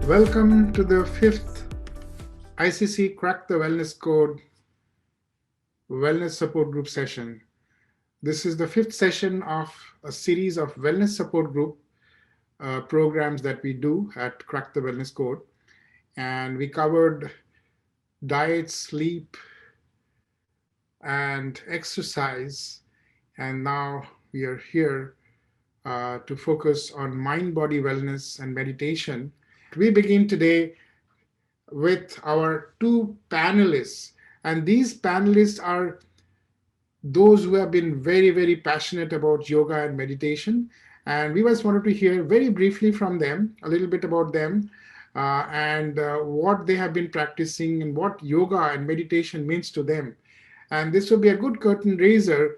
Welcome to the fifth ICC Crack the Wellness Code Wellness Support Group session. This is the fifth session of a series of wellness support group programs that we do at Crack the Wellness Code. And we covered diet, sleep, and exercise. And now we are here to focus on mind body wellness and meditation. We begin today with our two panelists. And these panelists are those who have been very, very passionate about yoga and meditation. And we just wanted to hear very briefly from them, a little bit about them, and what they have been practicing and what yoga and meditation means to them. And this will be a good curtain raiser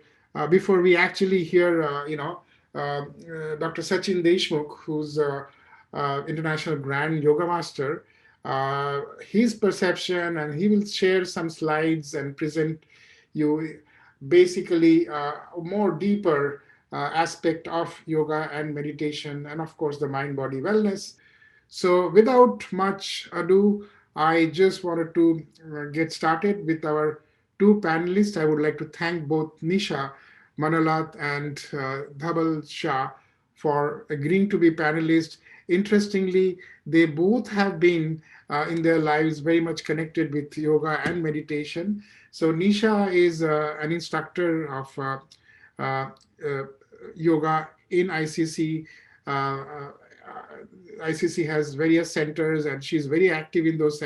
before we actually hear, Dr. Sachin Deshmukh, who's international grand yoga master, his perception, and he will share some slides and present you basically a more deeper aspect of yoga and meditation, and of course the mind body wellness. So without much ado, I just wanted to get started with our two panelists. I would like to thank both Nisha Manalat and Dhabal Shah for agreeing to be panelists. Interestingly, they both have been in their lives very much connected with yoga and meditation. So Nisha is an instructor of uh, uh, yoga in ICC. ICC has various centers, and she's very active in those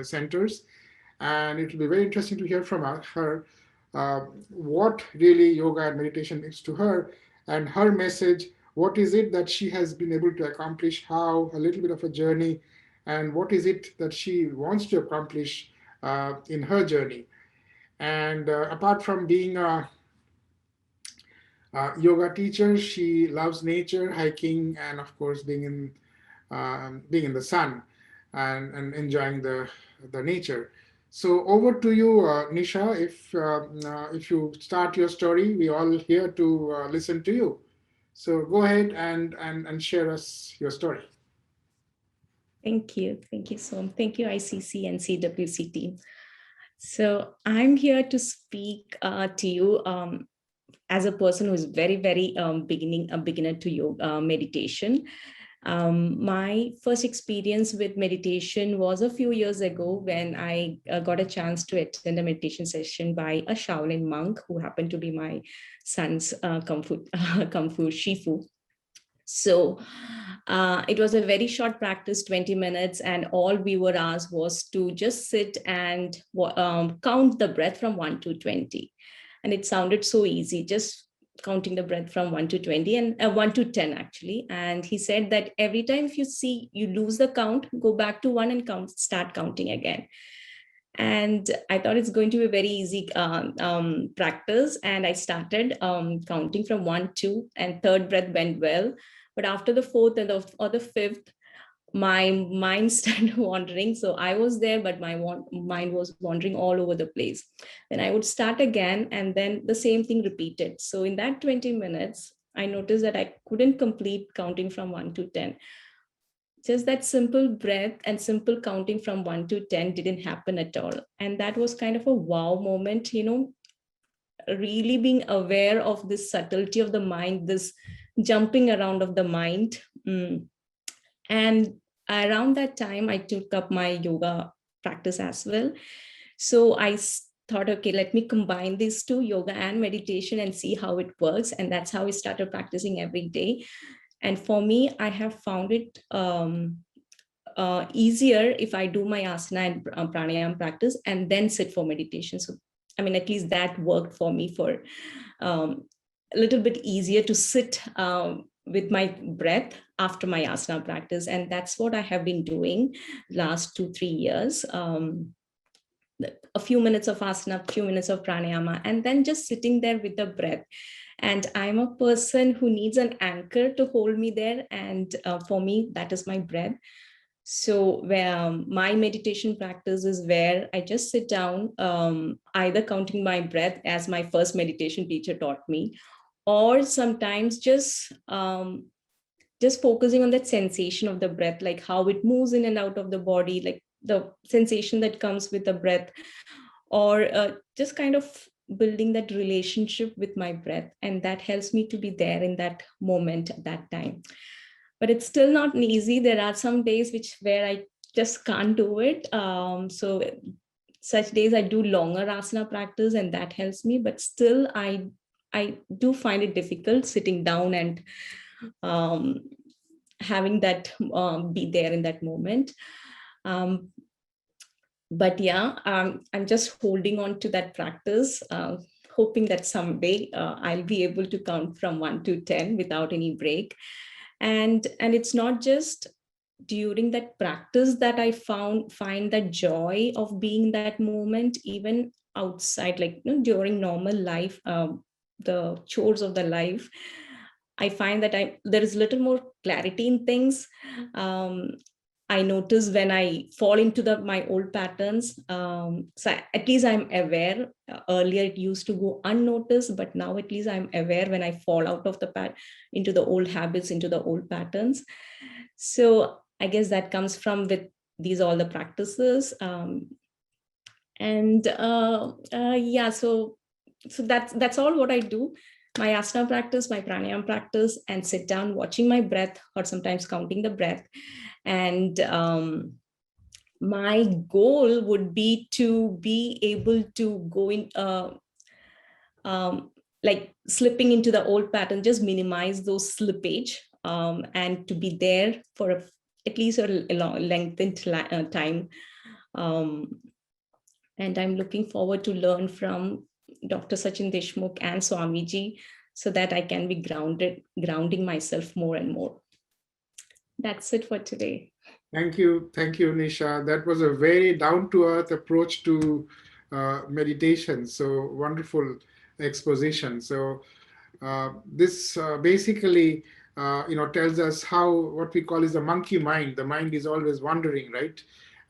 centers. And it will be very interesting to hear from her what really yoga and meditation means to her, and her message. What is it that she has been able to accomplish? How a little bit of a journey, and what is it that she wants to accomplish in her journey? And apart from being a yoga teacher, she loves nature, hiking, and of course being in the sun and enjoying the nature. So over to you, Nisha. If you start your story, we all here to listen to you. So go ahead and share us your story. Thank you. Thank you so much. Thank you, ICC and CWC team. So I'm here to speak to you as a person who is very, very a beginner to yoga meditation. My first experience with meditation was a few years ago when I got a chance to attend a meditation session by a Shaolin monk who happened to be my son's Kung Fu Shifu. So it was a very short practice, 20 minutes, and all we were asked was to just sit and count the breath from 1 to 20. And it sounded so easy, just counting the breath from 1 to 20 and 1 to 10 actually. And he said that every time if you see you lose the count, go back to 1 and start counting again. And I thought it's going to be a very easy practice. And I started counting from 1, 2, and third breath went well. But after the fourth or the fifth, my mind started wandering. So I was there, but my mind was wandering all over the place. Then I would start again, and then the same thing repeated. So in that 20 minutes, I noticed that I couldn't complete counting from 1 to 10. Just that simple breath and simple counting from 1 to 10 didn't happen at all. And that was kind of a wow moment, really being aware of this subtlety of the mind, this jumping around of the mind. And around that time, I took up my yoga practice as well. So I thought, okay, let me combine these two, yoga and meditation, and see how it works. And that's how I started practicing every day. And for me, I have found it easier if I do my asana and pranayama practice and then sit for meditation. So, I mean, at least that worked for me for a little bit easier to sit with my breath after my asana practice. And that's what I have been doing last 2-3 years. A few minutes of asana, a few minutes of pranayama, and then just sitting there with the breath. And I'm a person who needs an anchor to hold me there. And for me, that is my breath. So where my meditation practice is where I just sit down, either counting my breath as my first meditation teacher taught me, or sometimes just just focusing on that sensation of the breath, like how it moves in and out of the body, like the sensation that comes with the breath, or just kind of building that relationship with my breath. And that helps me to be there in that moment at that time. But it's still not easy. There are some days where I just can't do it. So such days I do longer asana practice, and that helps me. But still, I do find it difficult sitting down and um, having that be there in that moment. But yeah, I'm just holding on to that practice, hoping that someday I'll be able to count from 1 to 10 without any break. And it's not just during that practice that I find that joy of being in that moment, even outside, like, during normal life, the chores of the life. I find that there is little more clarity in things. I notice when I fall into my old patterns. So at least I'm aware. Earlier it used to go unnoticed, but now at least I'm aware when I fall out of into the old habits, into the old patterns. So I guess that comes from with these all the practices. Yeah, so that's all what I do. My asana practice, my pranayama practice, and sit down watching my breath, or sometimes counting the breath. And my goal would be to be able to go in, like slipping into the old pattern, just minimize those slippage, and to be there for at least a long lengthened time. And I'm looking forward to learn from Dr. Sachin Deshmukh and Swamiji, so that I can be grounding myself more and more. That's it for today. Thank you, Nisha. That was a very down-to-earth approach to meditation. So wonderful exposition. So this basically, tells us how what we call is the monkey mind. The mind is always wandering, right?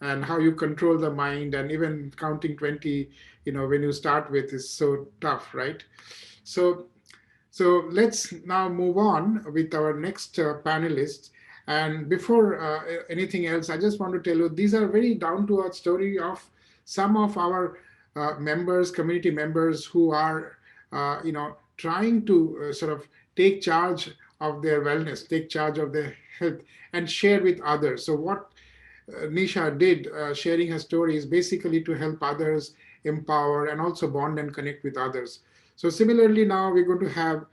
And how you control the mind, and even counting 20, when you start with, is so tough, right? So let's now move on with our next panelist. And before anything else, I just want to tell you, these are very down to earth story of some of our members, community members, who are, trying to sort of take charge of their wellness, take charge of their health, and share with others. So what Nisha did, sharing her story, is basically to help others, empower, and also bond and connect with others. So similarly, now we're going to have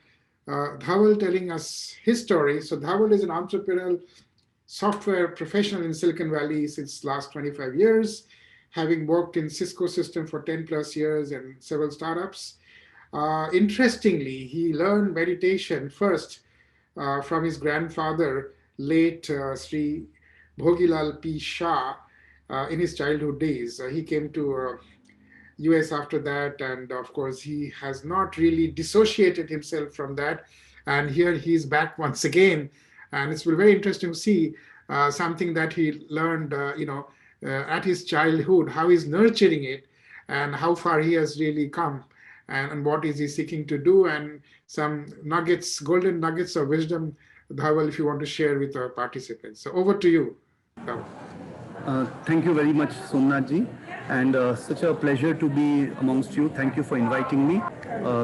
Dhaval telling us his story. So Dhaval is an entrepreneurial software professional in Silicon Valley since last 25 years, having worked in Cisco system for 10 plus years and several startups. Interestingly, he learned meditation first from his grandfather, late Sri Bhogilal P. Shah, in his childhood days. He came to US after that, and of course he has not really dissociated himself from that, and here he's back once again, and it's very interesting to see something that he learned at his childhood, how he's nurturing it, and how far he has really come, and what is he seeking to do, and some nuggets, golden nuggets of wisdom, Dhaval, if you want to share with our participants. So over to you, Dhaval. Thank you very much, Somnathji, and such a pleasure to be amongst you. Thank you for inviting me.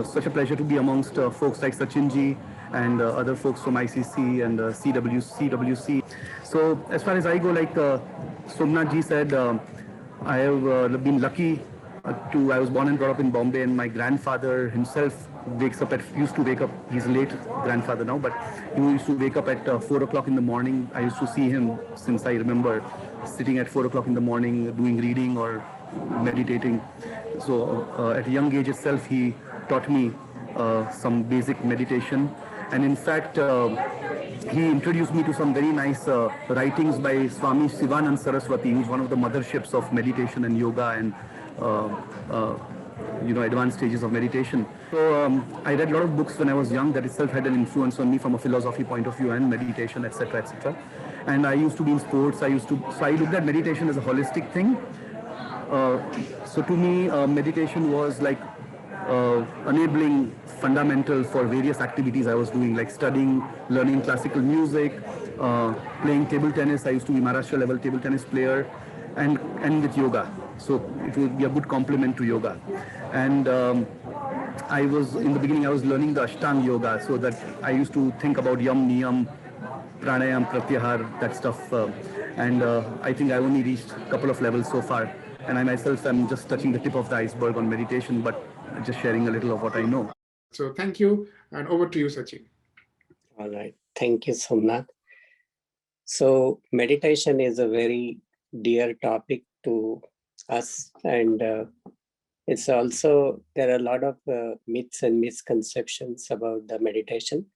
Such a pleasure to be amongst folks like Sachinji and other folks from ICC and CWC. So as far as I go, like Somnathji said, I have been lucky I was born and brought up in Bombay, and my grandfather himself used to wake up, he's late grandfather now, but he used to wake up at 4 o'clock in the morning. I used to see him since I remember, sitting at 4 o'clock in the morning doing reading or meditating. So at a young age itself, he taught me some basic meditation. And in fact, he introduced me to some very nice writings by Swami Sivanand Saraswati, who's one of the motherships of meditation and yoga and advanced stages of meditation. So I read a lot of books when I was young that itself had an influence on me from a philosophy point of view and meditation, etc., etc. And I used to be in sports. So I looked at meditation as a holistic thing. So to me, meditation was like enabling fundamental for various activities I was doing, like studying, learning classical music, playing table tennis. I used to be Maharashtra level table tennis player, and with yoga. So it would be a good complement to yoga. And I was in the beginning I was learning the Ashtanga yoga, so that I used to think about yam, niyam, pranayam, pratyahar, that stuff. And I think I only reached a couple of levels so far. And I myself am just touching the tip of the iceberg on meditation, but just sharing a little of what I know. So thank you, and over to you, Sachin. All right. Thank you, Somnath. So meditation is a very dear topic to us, and it's also, there are a lot of myths and misconceptions about the meditation.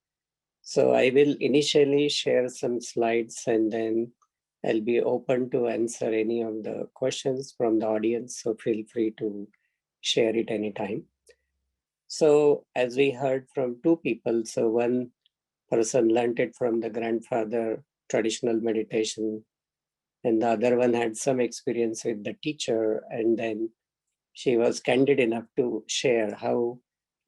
So I will initially share some slides, and then I'll be open to answer any of the questions from the audience. So feel free to share it anytime. So as we heard from two people, so one person learned it from the grandfather, traditional meditation, and the other one had some experience with the teacher, and then she was candid enough to share how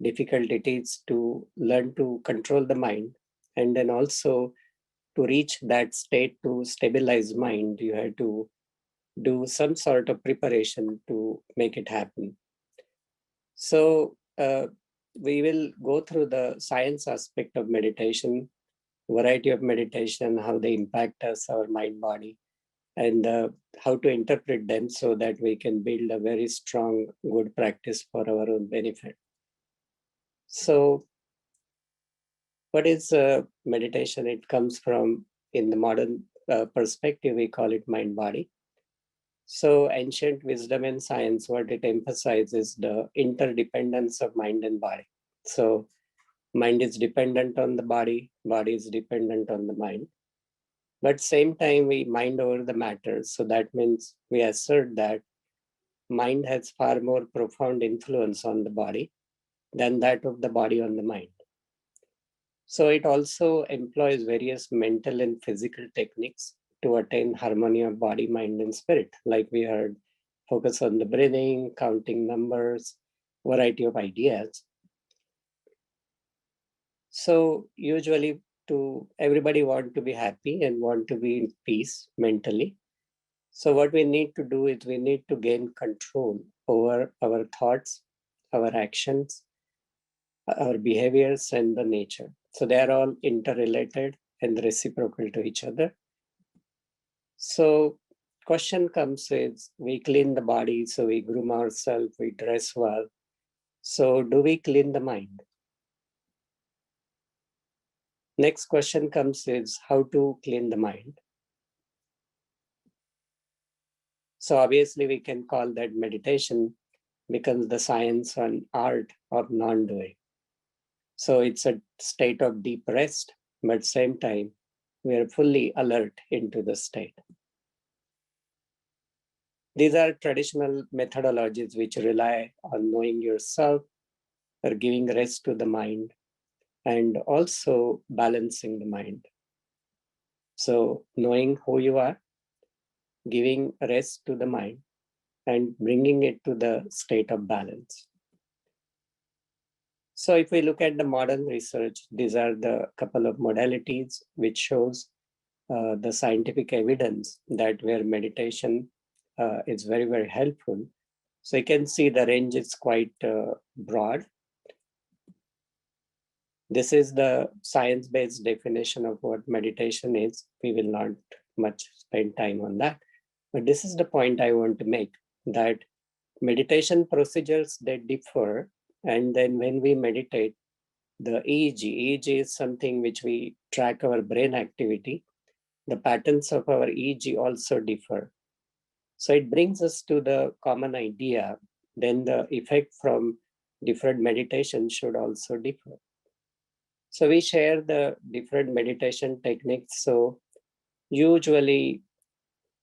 difficult it is to learn to control the mind, and then also to reach that state to stabilize mind, you have to do some sort of preparation to make it happen. So we will go through the science aspect of meditation, variety of meditation, how they impact us, our mind, body, and how to interpret them so that we can build a very strong, good practice for our own benefit. So what is meditation? It comes from, in the modern perspective, we call it mind-body. So ancient wisdom and science, what it emphasizes the interdependence of mind and body. So mind is dependent on the body is dependent on the mind. But same time, we mind over the matter. So that means we assert that mind has far more profound influence on the body than that of the body on the mind. So it also employs various mental and physical techniques to attain harmony of body, mind, and spirit. Like we heard, focus on the breathing, counting numbers, variety of ideas. So usually everybody want to be happy and want to be in peace mentally. So what we need to do is we need to gain control over our thoughts, our actions, our behaviors, and the nature. So they are all interrelated and reciprocal to each other. So question comes is, we clean the body, so we groom ourselves, we dress well. So do we clean the mind? Next question comes is, how to clean the mind? So obviously we can call that meditation becomes the science and art of non-doing. So it's a state of deep rest, but same time, we are fully alert into the state. These are traditional methodologies which rely on knowing yourself or giving rest to the mind and also balancing the mind. So knowing who you are, giving rest to the mind, and bringing it to the state of balance. So if we look at the modern research, these are the couple of modalities which shows the scientific evidence that where meditation is very, very helpful. So you can see the range is quite broad. This is the science-based definition of what meditation is. We will not much spend time on that. But this is the point I want to make, that meditation procedures, they differ. And then when we meditate, the EEG is something which we track our brain activity. The patterns of our EEG also differ. So it brings us to the common idea, then the effect from different meditations should also differ. So we share the different meditation techniques. So usually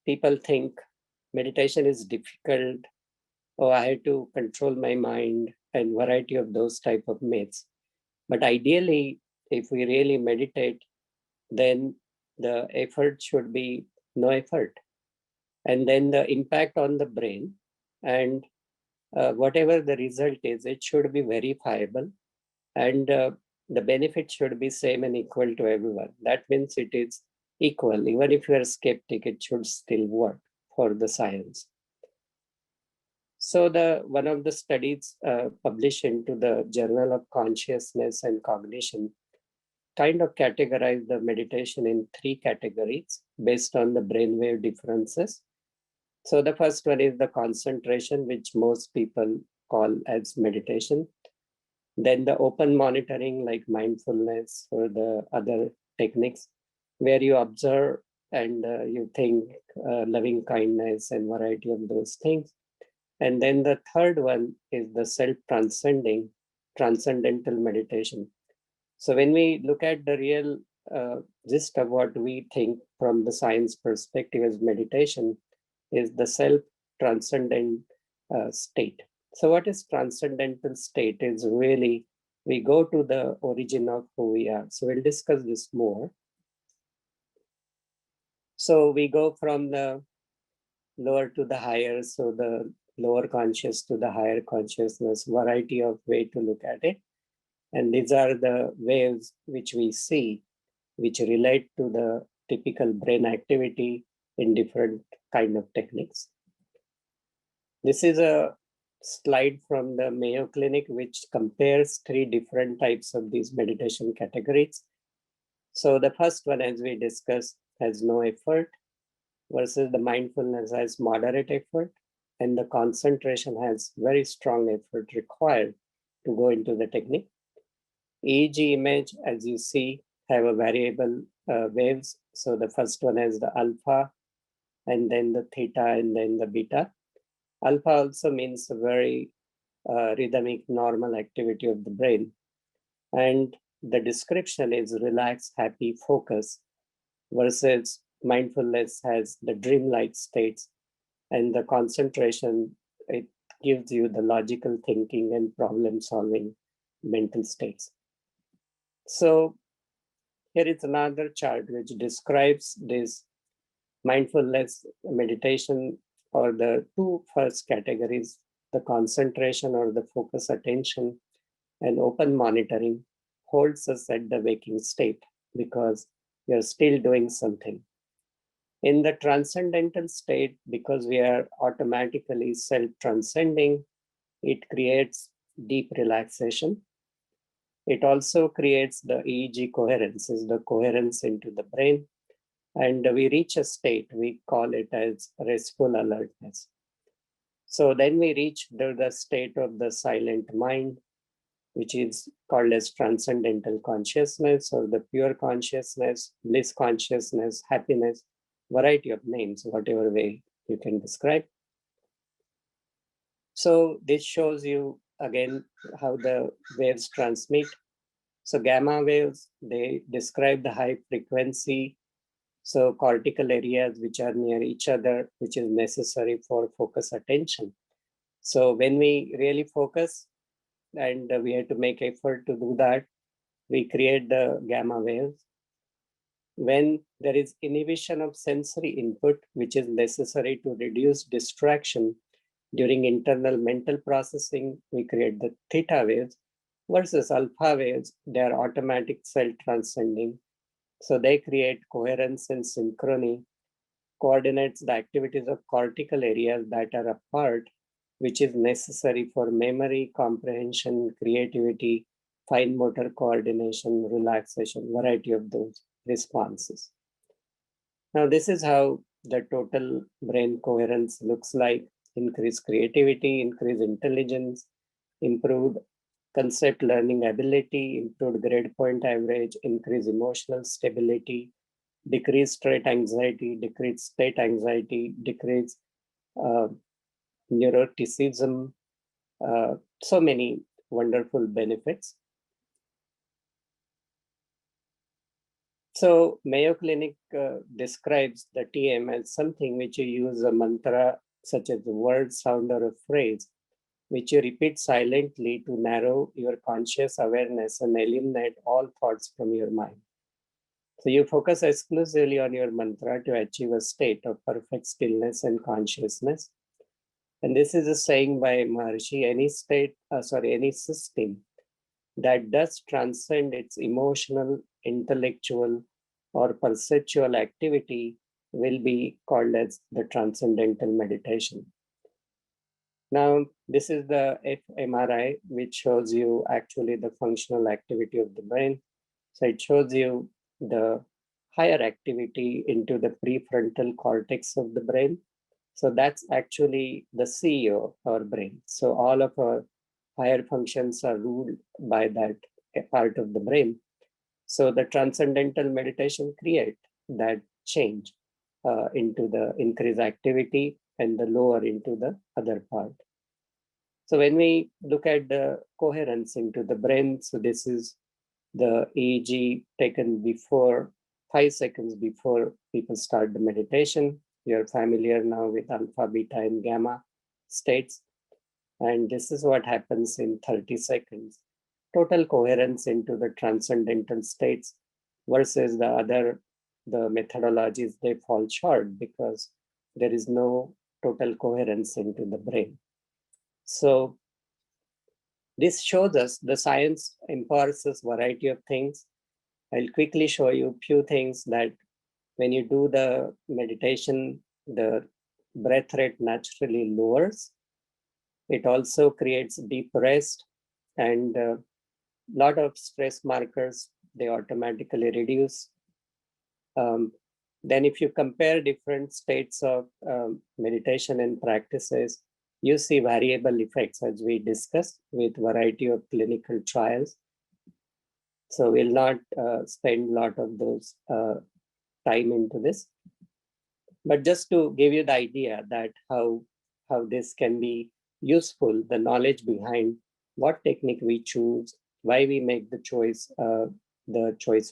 people think meditation is difficult, or I have to control my mind, and variety of those type of myths. But ideally, if we really meditate, then the effort should be no effort. And then the impact on the brain and whatever the result is, it should be verifiable, and the benefit should be same and equal to everyone. That means it is equal. Even if you are skeptic, it should still work for the science. So one of the studies published into the Journal of Consciousness and Cognition kind of categorized the meditation in 3 categories based on the brainwave differences. So the first one is the concentration, which most people call as meditation. Then the open monitoring like mindfulness or the other techniques where you observe and you think loving kindness and variety of those things. And then the third one is the self-transcending, transcendental meditation. So when we look at the real gist of what we think from the science perspective as meditation is the self-transcendent state. So what is transcendental state is really, we go to the origin of who we are. So we'll discuss this more. So we go from the lower to the higher. So the lower conscious to the higher consciousness, variety of way to look at it. And these are the waves which we see, which relate to the typical brain activity in different kind of techniques. This is a slide from the Mayo Clinic, which compares 3 different types of these meditation categories. So the first one, as we discussed, has no effort, versus the mindfulness has moderate effort, and the concentration has very strong effort required to go into the technique. EEG image, as you see, have a variable waves. So the first one has the alpha, and then the theta, and then the beta. Alpha also means a very rhythmic, normal activity of the brain. And the description is relaxed, happy, focus, versus mindfulness has the dreamlike states, and the concentration, it gives you the logical thinking and problem solving mental states. So here is another chart which describes this mindfulness meditation, or the 2 first categories, the concentration or the focus attention and open monitoring holds us at the waking state because you're still doing something. In the transcendental state, because we are automatically self-transcending, it creates deep relaxation. It also creates the EEG coherence, is the coherence into the brain. And we reach a state, we call it as restful alertness. So then we reach the state of the silent mind, which is called as transcendental consciousness or the pure consciousness, bliss consciousness, happiness, variety of names, whatever way you can describe. So this shows you again how the waves transmit. So gamma waves, they describe the high frequency, so cortical areas which are near each other, which is necessary for focus attention. So when we really focus and we have to make effort to do that, we create the gamma waves. When there is inhibition of sensory input, which is necessary to reduce distraction during internal mental processing, we create the theta waves, versus alpha waves, they are automatic self-transcending. So they create coherence and synchrony, coordinates the activities of cortical areas that are apart, which is necessary for memory, comprehension, creativity, fine motor coordination, relaxation, variety of those responses. Now, this is how the total brain coherence looks like: increased creativity, increased intelligence, improved concept learning ability, improved grade point average, increased emotional stability, decreased state anxiety, decreased neuroticism, so many wonderful benefits. So Mayo Clinic describes the TM as something which you use a mantra such as a word, sound, or a phrase, which you repeat silently to narrow your conscious awareness and eliminate all thoughts from your mind. So you focus exclusively on your mantra to achieve a state of perfect stillness and consciousness. And this is a saying by Maharishi, any system that does transcend its emotional, intellectual, or perceptual activity will be called as the transcendental meditation. Now, this is the fMRI, which shows you actually the functional activity of the brain. So it shows you the higher activity into the prefrontal cortex of the brain. So that's actually the CEO of our brain. So all of our higher functions are ruled by that part of the brain. So the transcendental meditation create that change into the increased activity and the lower into the other part. So when we look at the coherence into the brain, so this is the EEG taken before 5 seconds before people start the meditation. You're familiar now with alpha, beta, and gamma states. And this is what happens in 30 seconds. Total coherence into the transcendental states versus the methodologies, they fall short because there is no total coherence into the brain. So this shows us the science empowers us variety of things. I'll quickly show you a few things that when you do the meditation, the breath rate naturally lowers. It also creates deep rest and a lot of stress markers, they automatically reduce. Then if you compare different states of meditation and practices, you see variable effects as we discussed with variety of clinical trials. So we'll not spend a lot of those time into this. But just to give you the idea that how this can be useful, the knowledge behind what technique we choose, why we make the choice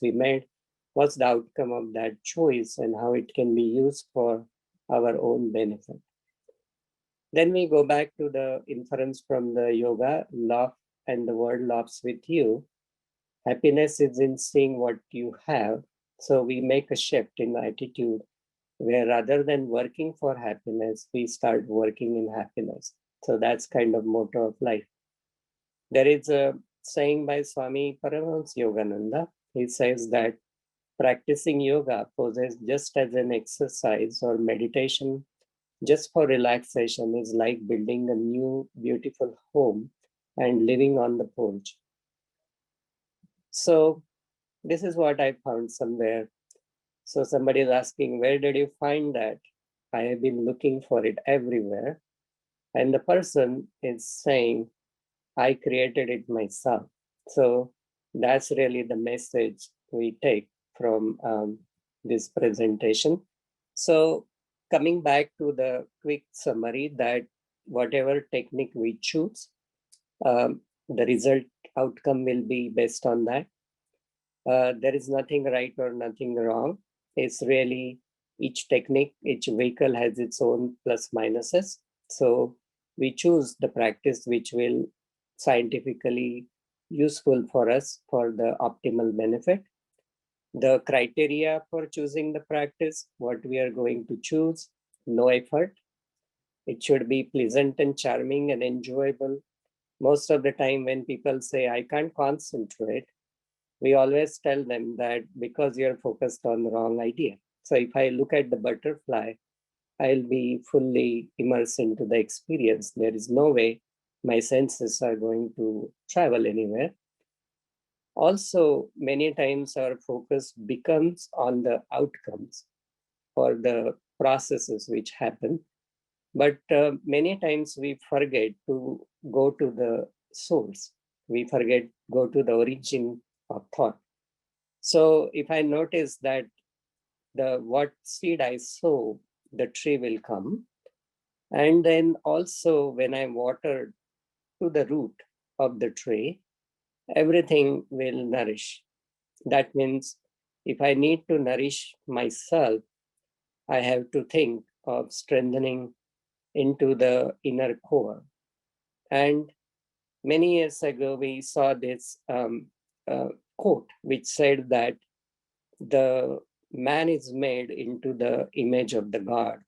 we made, what's the outcome of that choice, and how it can be used for our own benefit. Then we go back to the inference from the yoga, love and the world loves with you. Happiness is in seeing what you have. So we make a shift in the attitude where rather than working for happiness, we start working in happiness. So that's kind of motto of life. There is a saying by Swami Paramahansa Yogananda. He says that practicing yoga poses just as an exercise or meditation just for relaxation is like building a new beautiful home and living on the porch. So this is what I found somewhere. So somebody is asking, where did you find that? I have been looking for it everywhere. And the person is saying, I created it myself. So that's really the message we take from this presentation. So coming back to the quick summary that whatever technique we choose, the result outcome will be based on that. There is nothing right or nothing wrong. It's really each technique, each vehicle has its own plus minuses. So we choose the practice which will scientifically useful for us for the optimal benefit. The criteria for choosing the practice, what we are going to choose, no effort. It should be pleasant and charming and enjoyable. Most of the time when people say, I can't concentrate, we always tell them that because you're focused on the wrong idea. So if I look at the butterfly, I'll be fully immersed into the experience. There is no way my senses are going to travel anywhere. Also, many times our focus becomes on the outcomes or the processes which happen. But many times we forget to go to the source. We forget go to the origin of thought. So if I notice that what seed I sow, the tree will come. And then also when I water to the root of the tree, everything will nourish. That means if I need to nourish myself, I have to think of strengthening into the inner core. And many years ago, we saw this quote which said that the man is made into the image of the God.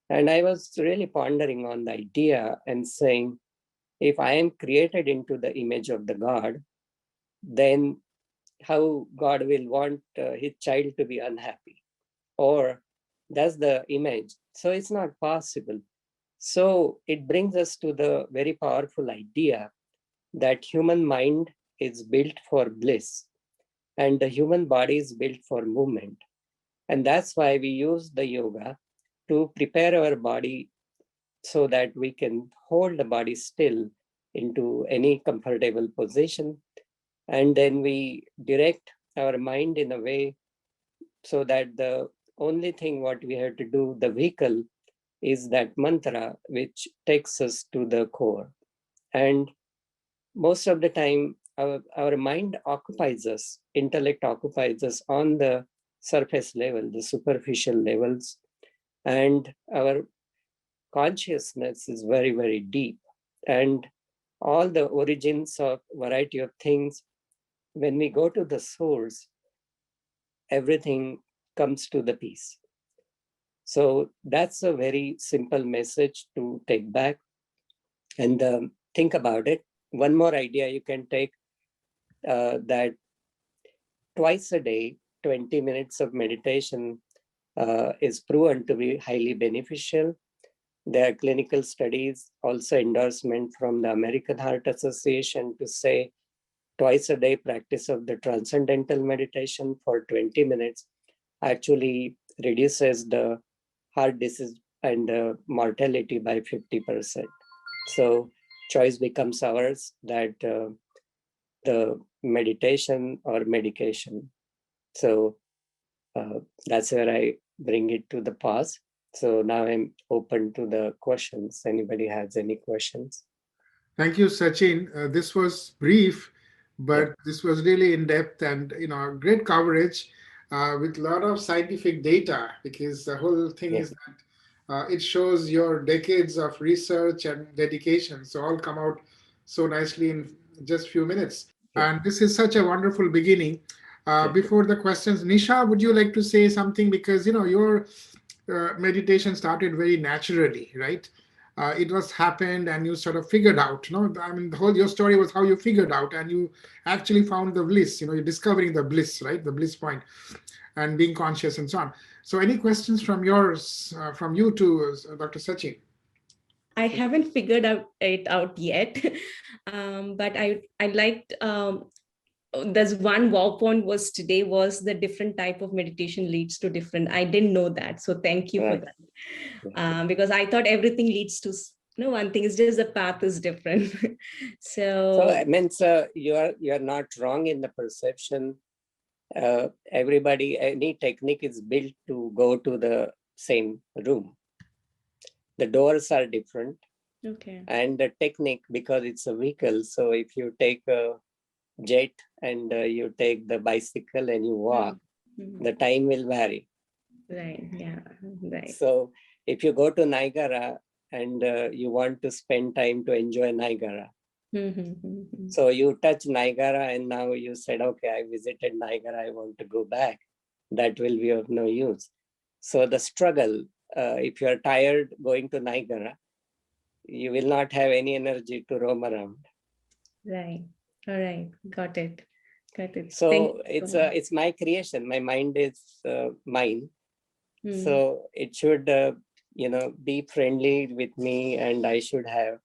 And I was really pondering on the idea and saying, if I am created into the image of the God, then how God will want his child to be unhappy? Or that's the image. So it's not possible. So it brings us to the very powerful idea that human mind is built for bliss and the human body is built for movement. And that's why we use the yoga to prepare our body so that we can hold the body still into any comfortable position. And then we direct our mind in a way so that the only thing what we have to do, the vehicle, is that mantra which takes us to the core. And most of the time, our mind occupies us, intellect occupies us on the surface level, the superficial levels, and our consciousness is very, very deep. And all the origins of variety of things, when we go to the source, everything comes to the peace. So that's a very simple message to take back and think about it. One more idea you can take that twice a day, 20 minutes of meditation is proven to be highly beneficial. There are clinical studies, also endorsement from the American Heart Association to say twice a day practice of the transcendental meditation for 20 minutes actually reduces the heart disease and mortality by 50%. So choice becomes ours that the meditation or medication. So that's where I bring it to the pause. So now I'm open to the questions. Anybody has any questions? Thank you, Sachin. This was brief, but this was really in depth and great coverage with a lot of scientific data. Because the whole thing is that it shows your decades of research and dedication. So all come out so nicely in just few minutes. And this is such a wonderful beginning. Before the questions, Nisha, would you like to say something? Because your meditation started very naturally, right? It was happened and you sort of figured out, I mean, the whole your story was how you figured out and you actually found the bliss, you're discovering the bliss, right? The bliss point and being conscious and so on. So any questions from you to Dr. Sachin? I haven't figured it out yet, but I liked there's one wow point was today was the different type of meditation leads to different. I didn't know that, so thank you for that. Because I thought everything leads to one thing is just the path is different. So it means you're not wrong in the perception. Everybody, any technique is built to go to the same room. The doors are different. Okay. And the technique, because it's a vehicle, so if you take a jet and you take the bicycle and you walk, the time will vary. Right, yeah, right. So if you go to Niagara and you want to spend time to enjoy Niagara, so you touch Niagara and now you said, okay, I visited Niagara, I want to go back. That will be of no use. So the struggle, if you're tired going to Niagara, you will not have any energy to roam around. Right. All right. Got it. Got it. So it's my creation. My mind is mine. So it should, be friendly with me, and I should have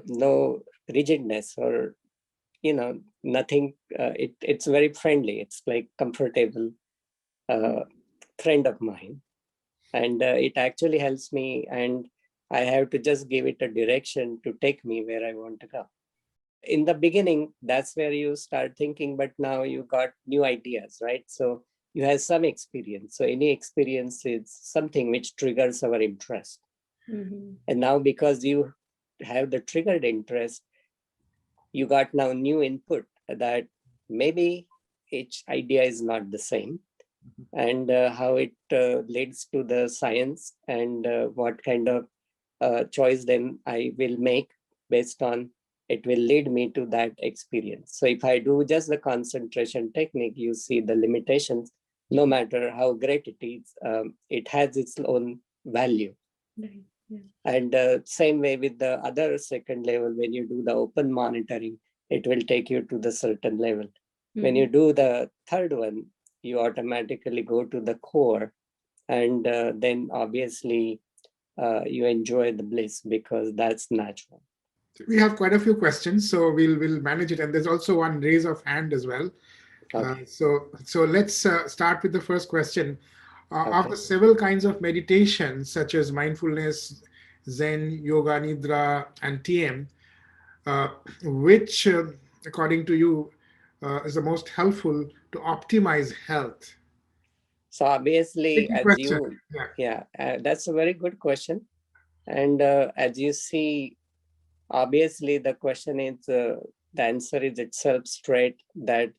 no rigidness or, nothing. It's very friendly. It's like comfortable friend of mine, and it actually helps me. And I have to just give it a direction to take me where I want to go. In the beginning, that's where you start thinking, but now you got new ideas, right? So you have some experience. So any experience is something which triggers our interest. And now because you have the triggered interest, you got now new input that maybe each idea is not the same, and how it leads to the science and what kind of choice then I will make based on it will lead me to that experience. So if I do just the concentration technique, you see the limitations, no matter how great it is, it has its own value. Right. Yeah. And same way with the other second level, when you do the open monitoring, it will take you to the certain level. When you do the third one, you automatically go to the core, and then obviously you enjoy the bliss because that's natural. We have quite a few questions, so we'll manage it. And there's also one raise of hand as well. Okay. So let's start with the first question. Okay. After several kinds of meditation, such as mindfulness, Zen, Yoga Nidra, and TM, uh, which, according to you, is the most helpful to optimize health? So obviously, Tricky as question. you, Yeah. yeah, that's a very good question. And as you see, obviously the question is, the answer is itself straight that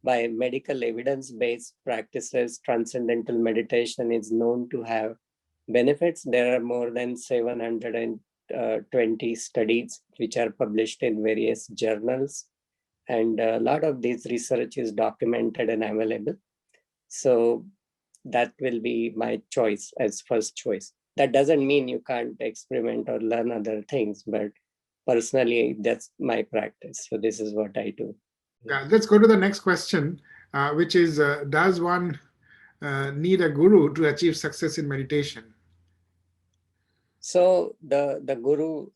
by medical evidence-based practices, transcendental meditation is known to have benefits. There are more than 720 studies which are published in various journals. And a lot of this research is documented and available. So that will be my choice as first choice. That doesn't mean you can't experiment or learn other things, but personally, that's my practice. So this is what I do. Yeah, let's go to the next question, which is, does one need a guru to achieve success in meditation? So the guru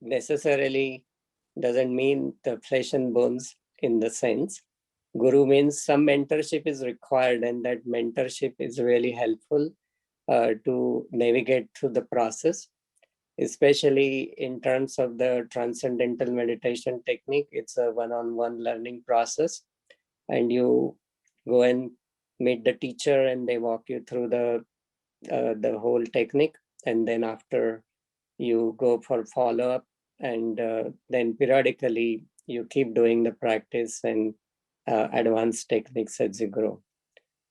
necessarily doesn't mean the flesh and bones in the sense. Guru means some mentorship is required, and that mentorship is really helpful to navigate through the process, especially in terms of the transcendental meditation technique. It's a one-on-one learning process, and you go and meet the teacher, and they walk you through the whole technique, and then after you go for follow-up, and then periodically you keep doing the practice and advanced techniques as you grow.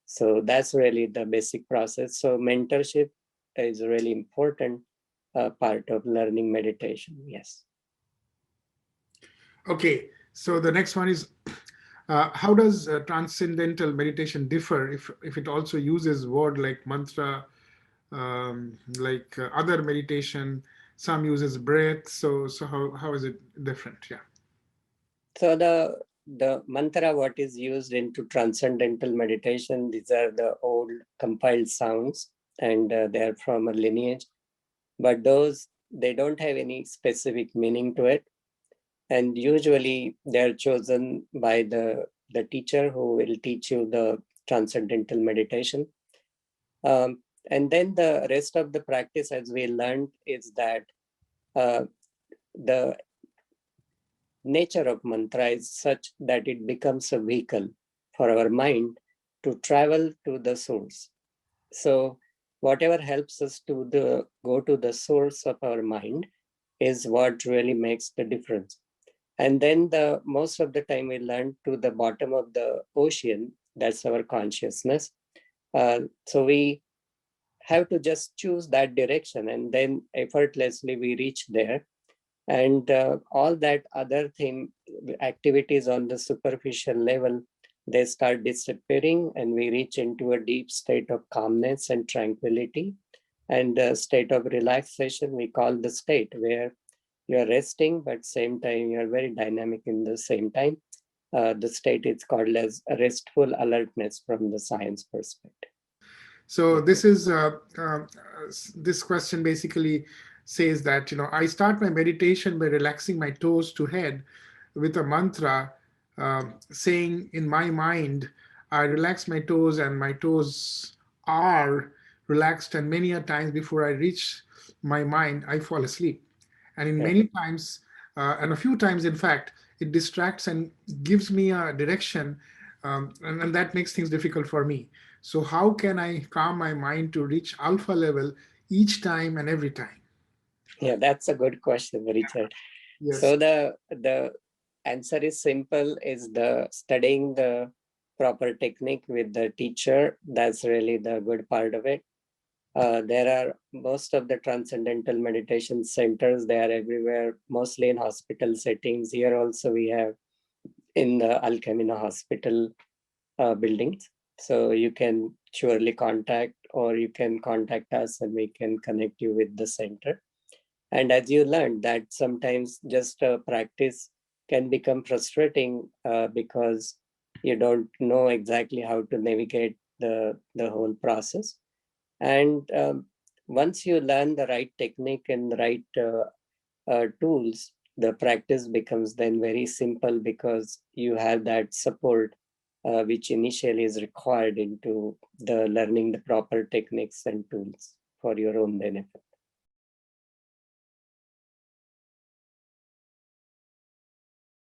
So that's really the basic process. So mentorship is a really important part of learning meditation. Yes. Okay, so the next one is, how does transcendental meditation differ if it also uses word like mantra, like other meditation? Some uses breath. So how is it different? Yeah. So the mantra what is used into transcendental meditation, these are the old compiled sounds, and they are from a lineage, but those, they don't have any specific meaning to it. And usually they're chosen by the teacher who will teach you the transcendental meditation. And then the rest of the practice, as we learned, is that the nature of mantra is such that it becomes a vehicle for our mind to travel to the source. So whatever helps us to go to the source of our mind is what really makes the difference. And then the most of the time we learn to the bottom of the ocean, that's our consciousness. So we have to just choose that direction, and then effortlessly we reach there. And all that other thing, activities on the superficial level, they start disappearing, and we reach into a deep state of calmness and tranquility, and a state of relaxation we call the state, where you are resting, but same time you are very dynamic in the same time. The state is called as a restful alertness from the science perspective. So this question basically says that, I start my meditation by relaxing my toes to head with a mantra, saying in my mind, I relax my toes and my toes are relaxed, and many a times before I reach my mind, I fall asleep. And in Yeah. many times, and a few times, in fact, it distracts and gives me a direction, and that makes things difficult for me. So how can I calm my mind to reach alpha level each time and every time? Yeah, that's a good question, Richard. Yes. So the answer is simple, is the studying the proper technique with the teacher. That's really the good part of it. There are most of the transcendental meditation centers, they are everywhere, mostly in hospital settings. Here also we have in the Al Camino Hospital buildings. So you can surely contact, or you can contact us and we can connect you with the center. And as you learned that sometimes just practice can become frustrating because you don't know exactly how to navigate the whole process. And once you learn the right technique and the right tools, the practice becomes then very simple because you have that support which initially is required into the learning the proper techniques and tools for your own benefit.